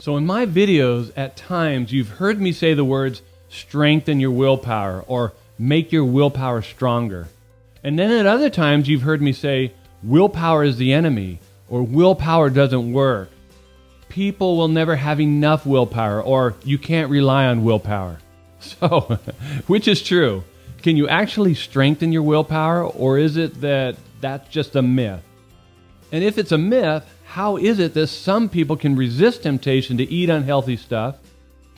So in my videos, at times, you've heard me say the words, strengthen your willpower, or make your willpower stronger. And then at other times, you've heard me say, willpower is the enemy, or willpower doesn't work. People will never have enough willpower, or you can't rely on willpower. So, which is true? Can you actually strengthen your willpower, or is it that that's just a myth? And if it's a myth, how is it that some people can resist temptation to eat unhealthy stuff,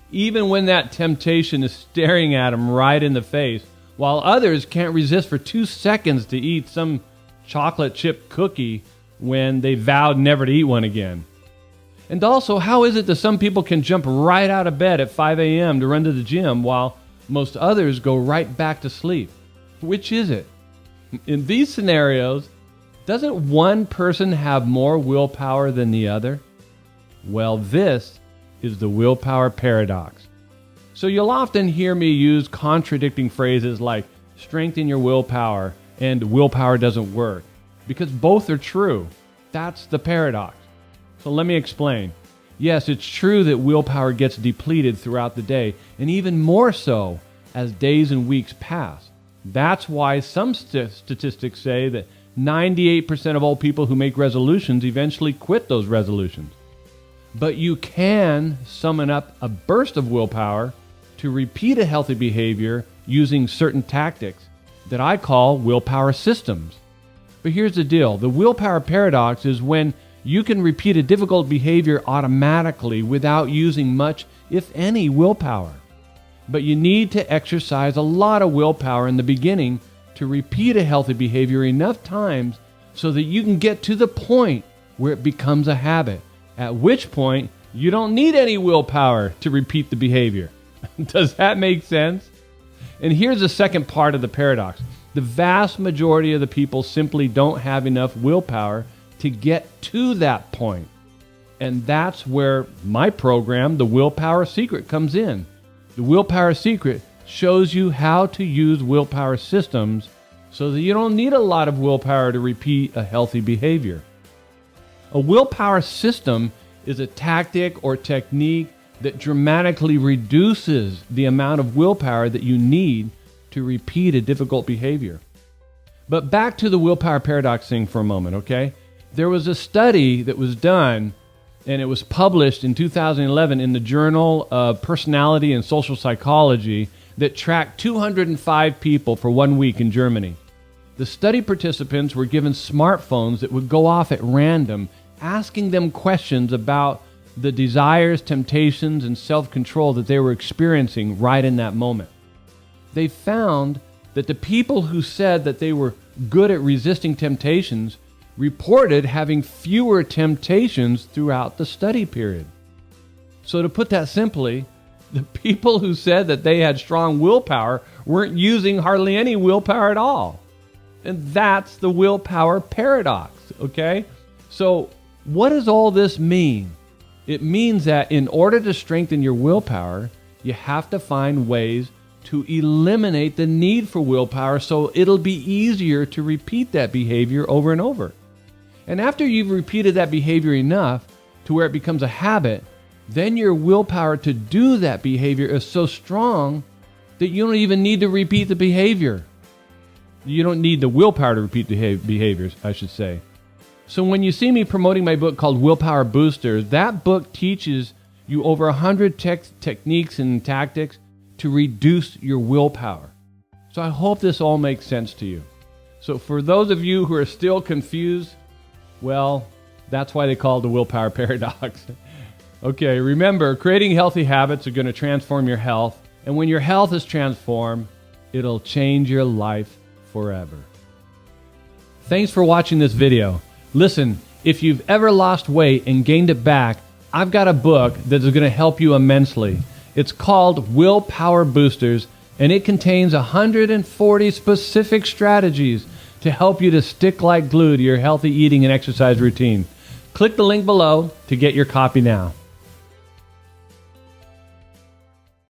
even when that temptation is staring at them right in the face, while others can't resist for 2 seconds to eat some chocolate chip cookie when they vowed never to eat one again? And also, how is it that some people can jump right out of bed at 5 a.m. to run to the gym while most others go right back to sleep? Which is it? In these scenarios, doesn't one person have more willpower than the other? Well, this is the willpower paradox. So you'll often hear me use contradicting phrases like strengthen your willpower and willpower doesn't work, because both are true. That's the paradox. So let me explain. Yes, it's true that willpower gets depleted throughout the day, and even more so as days and weeks pass. That's why some statistics say that 98% of all people who make resolutions eventually quit those resolutions. But you can summon up a burst of willpower to repeat a healthy behavior using certain tactics that I call willpower systems. But here's the deal. The willpower paradox is when you can repeat a difficult behavior automatically without using much, if any, willpower. But you need to exercise a lot of willpower in the beginning to repeat a healthy behavior enough times so that you can get to the point where it becomes a habit, at which point you don't need any willpower to repeat the behavior. Does that make sense? And here's the second part of the paradox. The vast majority of the people simply don't have enough willpower to get to that point. And that's where my program, The Willpower Secret, comes in. The Willpower Secret shows you how to use willpower systems so that you don't need a lot of willpower to repeat a healthy behavior. A willpower system is a tactic or technique that dramatically reduces the amount of willpower that you need to repeat a difficult behavior. But back to the willpower paradox thing for a moment, okay? There was a study that was done, and it was published in 2011 in the Journal of Personality and Social Psychology, that tracked 205 people for 1 week in Germany. The study participants were given smartphones that would go off at random, asking them questions about the desires, temptations, and self-control that they were experiencing right in that moment. They found that the people who said that they were good at resisting temptations reported having fewer temptations throughout the study period. So to put that simply, the people who said that they had strong willpower weren't using hardly any willpower at all. And that's the willpower paradox, okay? So what does all this mean? It means that in order to strengthen your willpower, you have to find ways to eliminate the need for willpower so it'll be easier to repeat that behavior over and over. And after you've repeated that behavior enough to where it becomes a habit, then your willpower to do that behavior is so strong that you don't even need to repeat the behavior. You don't need the willpower to repeat the behaviors, I should say. So when you see me promoting my book called Willpower Boosters, that book teaches you over 100 techniques and tactics to reduce your willpower. So I hope this all makes sense to you. So for those of you who are still confused, well, that's why they call it the willpower paradox. Okay, remember, creating healthy habits are going to transform your health. And when your health is transformed, it'll change your life forever. Thanks for watching this video. Listen, if you've ever lost weight and gained it back, I've got a book that is going to help you immensely. It's called Willpower Boosters, and it contains 140 specific strategies to help you to stick like glue to your healthy eating and exercise routine. Click the link below to get your copy now.